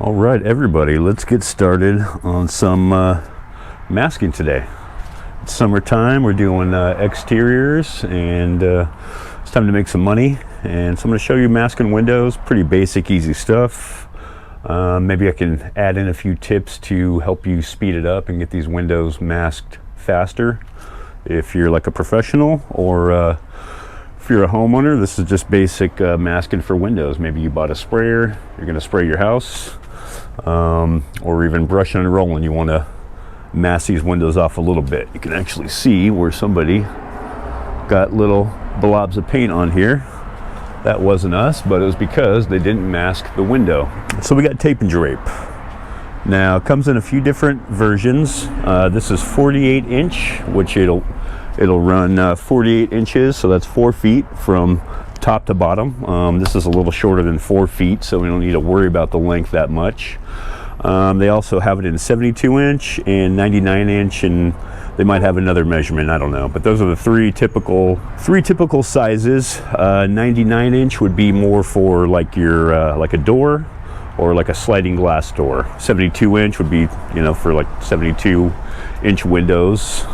All right, everybody, let's get started on some masking today. It's summertime, we're doing exteriors, and it's time to make some money. And so I'm going to show you masking windows, pretty basic, easy stuff. Maybe I can add in a few tips to help you speed it up and get these windows masked faster. If you're like a professional, or if you're a homeowner, this is just basic masking for windows. Maybe you bought a sprayer, you're going to spray your house. Or even brushing and rolling, you want to mask these windows off a little bit. You can actually see where somebody got little blobs of paint on here. That wasn't us, but it was because they didn't mask the window. So we got tape and drape. Now it comes in a few different versions. This is 48 inch, which it'll run 48 inches, so that's 4 feet from top to bottom. This is a little shorter than 4 feet, so we don't need to worry about the length that much. They also have it in 72 inch and 99 inch, and they might have another measurement, I don't know. But those are the three typical sizes. 99 inch would be more for like your like a door or like a sliding glass door. 72 inch would be, you know, for like 72 inch windows,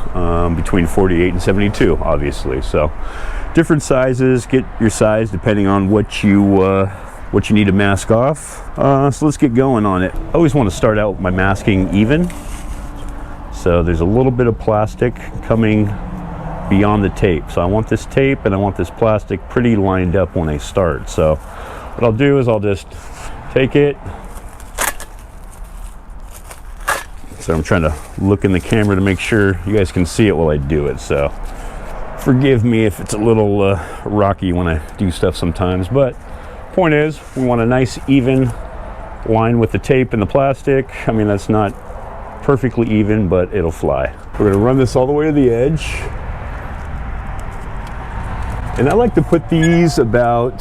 between 48 and 72, obviously. So different sizes, get your size depending on what you need to mask off. So let's get going on it. I always want to start out my masking even. So there's a little bit of plastic coming beyond the tape. So I want this tape and I want this plastic pretty lined up when I start. So what I'll do is I'll just take it. So I'm trying to look in the camera to make sure you guys can see it while I do it. So forgive me if it's a little rocky when I do stuff sometimes, but point is we want a nice even line with the tape and the plastic. I mean, that's not perfectly even, but it'll fly. We're gonna run this all the way to the edge. And I like to put these about,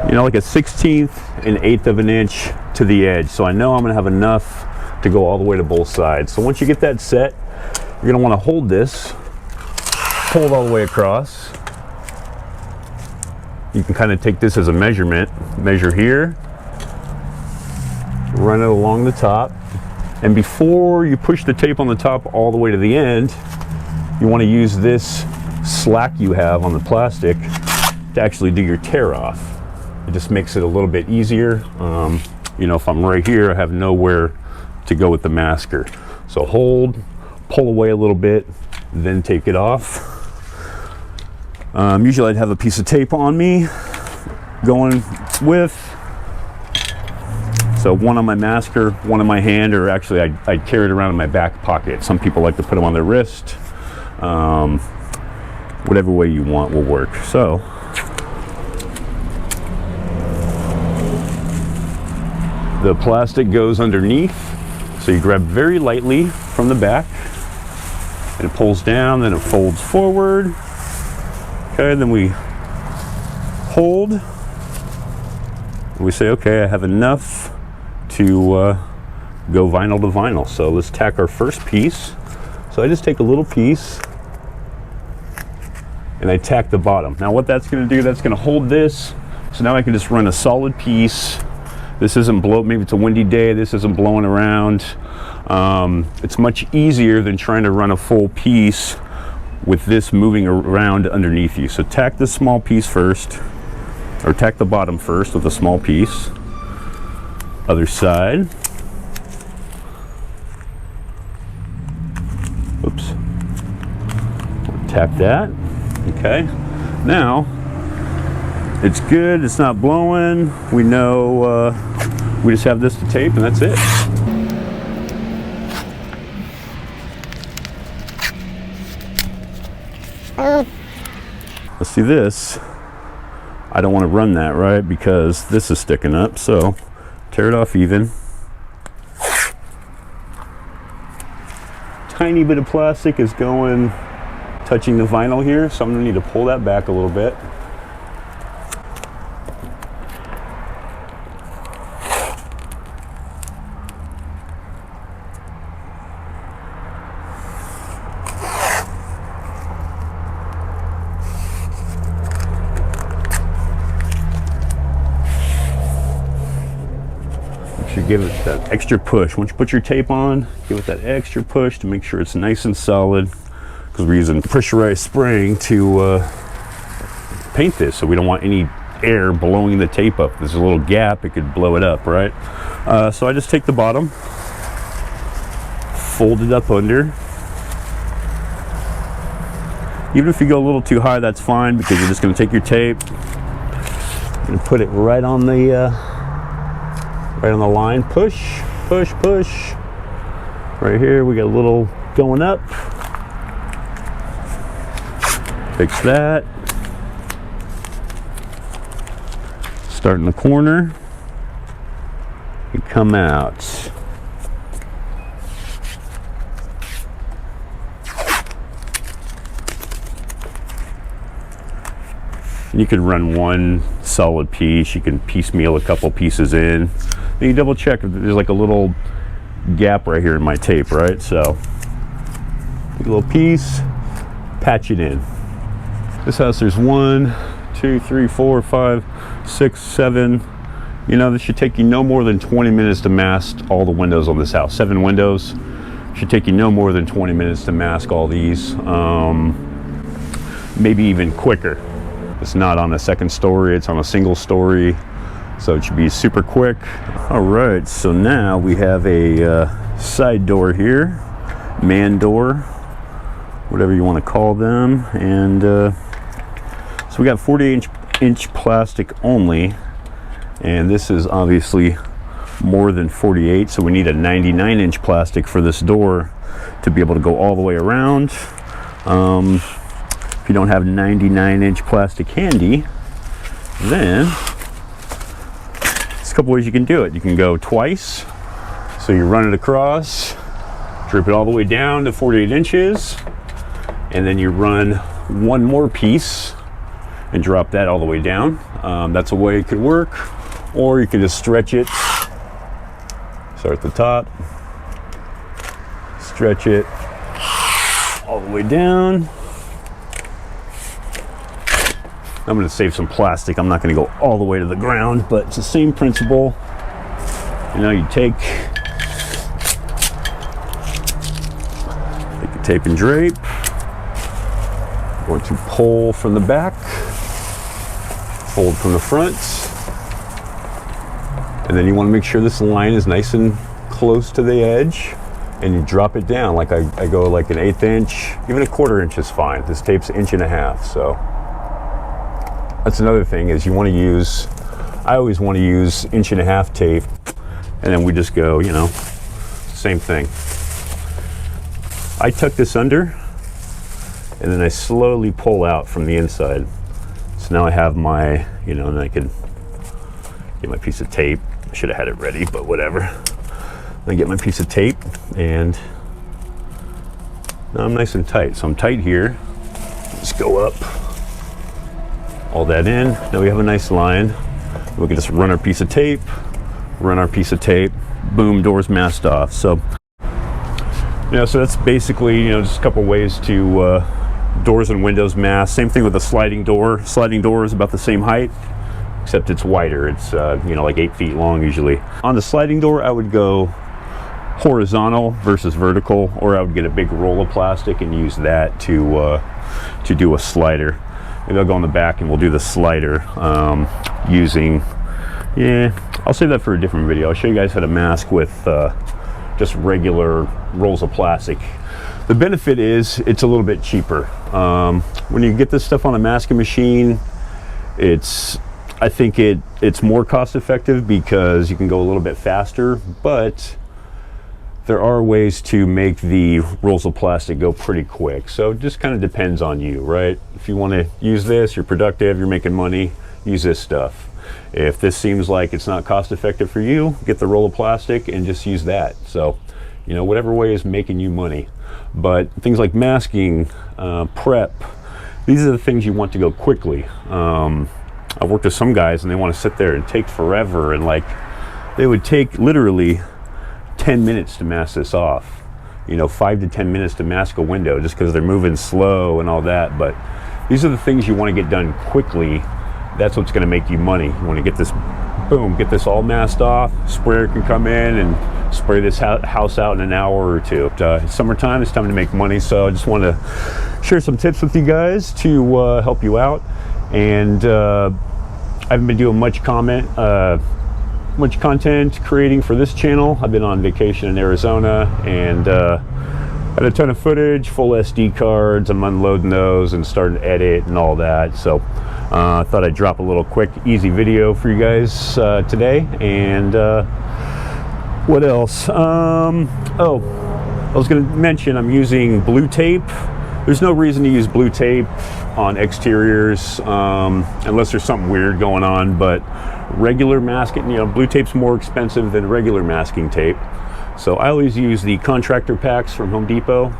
you know, like a 1/16 and 1/8 of an inch to the edge. So I know I'm gonna have enough to go all the way to both sides. So once you get that set, you're gonna wanna hold this, pull it all the way across. You can kind of take this as a measurement, measure here, run it along the top. And before you push the tape on the top all the way to the end, you wanna use this slack you have on the plastic to actually do your tear off. It just makes it a little bit easier. You know, if I'm right here, I have nowhere to go with the masker. So hold, pull away a little bit, then take it off. Usually I'd have a piece of tape on me going with. So one on my masker, one in my hand, or actually I'd carry it around in my back pocket. Some people like to put them on their wrist. Whatever way you want will work. So the plastic goes underneath. So you grab very lightly from the back and it pulls down, then it folds forward. Okay, then we hold and we say, okay, I have enough to go vinyl to vinyl. So let's tack our first piece. So I just take a little piece and I tack the bottom. Now what that's gonna do, that's gonna hold this. So now I can just run a solid piece. This isn't maybe it's a windy day, this isn't blowing around. It's much easier than trying to run a full piece with this moving around underneath you. So tack the small piece first, or tack the bottom first with a small piece. Other side. Oops. Tack that. Okay. Now, it's good, it's not blowing. We know we just have this to tape and that's it. Let's see this. I don't want to run that, right? Because this is sticking up. So tear it off even. Tiny bit of plastic is going, touching the vinyl here. So I'm going to need to pull that back a little bit. Should give it that extra push. Once you put your tape on, give it that extra push to make sure it's nice and solid, because we're using pressurized spraying to paint this, so we don't want any air blowing the tape up. There's a little gap, it could blow it up, right? So I just take the bottom, fold it up under. Even if you go a little too high, that's fine, because you're just going to take your tape and put it right on the line. Push, push, push. Right here, we got a little going up. Fix that. Start in the corner and come out. You could run one solid piece. You can piecemeal a couple pieces in. Then you double check if there's like a little gap right here in my tape, right? So take a little piece, patch it in. This house, there's 1, 2, 3, 4, 5, 6, 7. You know, this should take you no more than 20 minutes to mask all the windows on this house. 7 windows. Should take you no more than 20 minutes to mask all these. Maybe even quicker. It's not on a second story, it's on a single story, so it should be super quick. All right, so now we have a side door here, man door, whatever you want to call them, and so we got 48-inch plastic only, and this is obviously more than 48, so we need a 99-inch plastic for this door to be able to go all the way around. If you don't have 99-inch plastic handy, then there's a couple ways you can do it. You can go twice, so you run it across, drip it all the way down to 48 inches, and then you run one more piece and drop that all the way down. That's a way it could work. Or you can just stretch it, start at the top, stretch it all the way down. I'm going to save some plastic. I'm not going to go all the way to the ground, but it's the same principle. You know, you take your tape and drape. I'm going to pull from the back, fold from the front, and then you want to make sure this line is nice and close to the edge, and you drop it down. Like I go like an 1/8 inch, even a 1/4 inch is fine. This tape's 1.5 inches, so. That's another thing is you want to use, I always want to use 1.5 inch tape, and then we just go, you know, same thing. I tuck this under, and then I slowly pull out from the inside. So now I have my, you know, and I can get my piece of tape. I should have had it ready, but whatever. I get my piece of tape, and now I'm nice and tight. So I'm tight here. Just go up. All that in. Now we have a nice line. We can just run our piece of tape, boom, doors masked off. So, you know, so that's basically, you know, just a couple ways to doors and windows mask. Same thing with the sliding door. Sliding door is about the same height, except it's wider. It's you know, like 8 feet long usually. On the sliding door, I would go horizontal versus vertical, or I would get a big roll of plastic and use that to do a slider. Maybe I'll go on the back and we'll do the slider using, yeah, I'll save that for a different video. I'll show you guys how to mask with just regular rolls of plastic. The benefit is it's a little bit cheaper. When you get this stuff on a masking machine, I think it's more cost effective because you can go a little bit faster, but there are ways to make the rolls of plastic go pretty quick. So it just kind of depends on you, right? If you want to use this, you're productive, you're making money, use this stuff. If this seems like it's not cost effective for you, get the roll of plastic and just use that. So, you know, whatever way is making you money. But things like masking, prep, these are the things you want to go quickly. I've worked with some guys and they want to sit there and take forever, and like they would take literally 10 minutes to mask this off, you know, 5 to 10 minutes to mask a window just because they're moving slow and all that. But these are the things you want to get done quickly. That's what's going to make you money. You want to get this boom, get this all masked off. Sprayer can come in and spray this house out in an hour or two. It's summertime, it's time to make money, so I just want to share some tips with you guys to help you out. And I haven't been doing much content creating for this channel. I've been on vacation in Arizona and had a ton of footage, full SD cards. I'm unloading those and starting to edit and all that. So I thought I'd drop a little quick, easy video for you guys today. And what else? Oh, I was going to mention I'm using blue tape. There's no reason to use blue tape on exteriors unless there's something weird going on, but regular masking, blue tape's more expensive than regular masking tape. So I always use the contractor packs from Home Depot.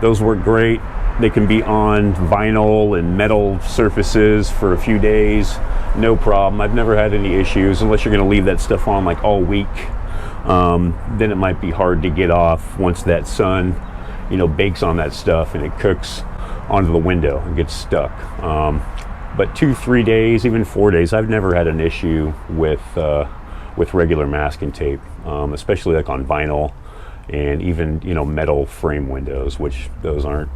Those work great. They can be on vinyl and metal surfaces for a few days, no problem. I've never had any issues unless you're going to leave that stuff on like all week. Then it might be hard to get off once that sun, bakes on that stuff and it cooks onto the window and gets stuck. But 2-3 days, even 4 days, I've never had an issue with regular masking tape, especially like on vinyl and even metal frame windows, which those aren't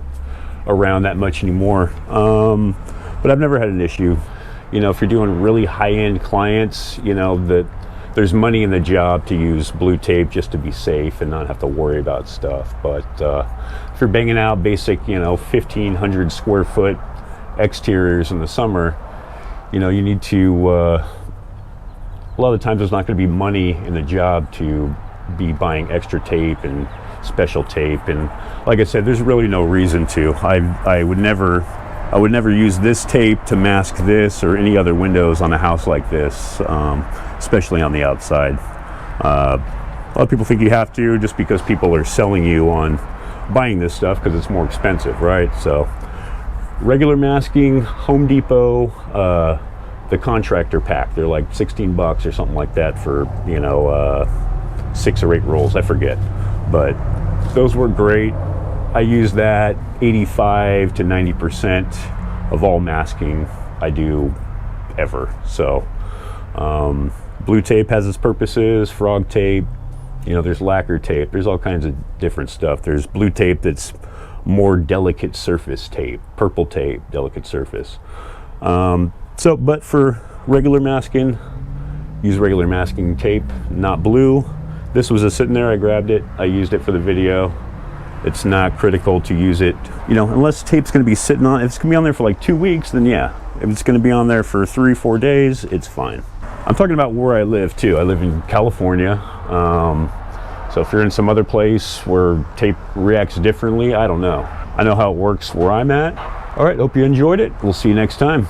around that much anymore. But I've never had an issue. If you're doing really high-end clients, that there's money in the job to use blue tape just to be safe and not have to worry about stuff. But if you're banging out basic 1,500 square foot exteriors in the summer, you need to a lot of the times there's not going to be money in the job to be buying extra tape and special tape. And like I said, there's really no reason to. I would never use this tape to mask this or any other windows on a house like this, especially on the outside. A lot of people think you have to just because people are selling you on buying this stuff because it's more expensive, right? So regular masking, Home Depot, the contractor pack, they're like $16 or something like that for 6 or 8 rolls, I forget, but those work great. I use that 85 to 90% of all masking I do ever. So blue tape has its purposes, frog tape, there's lacquer tape, there's all kinds of different stuff. There's blue tape that's more delicate surface tape, purple tape, delicate surface. But for regular masking, use regular masking tape, not blue. This was just sitting there, I grabbed it, I used it for the video. It's not critical to use it, unless tape's gonna be sitting on, if it's gonna be on there for like 2 weeks, then yeah. If it's gonna be on there for 3-4 days, it's fine. I'm talking about where I live too. I live in California. So if you're in some other place where tape reacts differently, I don't know. I know how it works where I'm at. All right, hope you enjoyed it. We'll see you next time.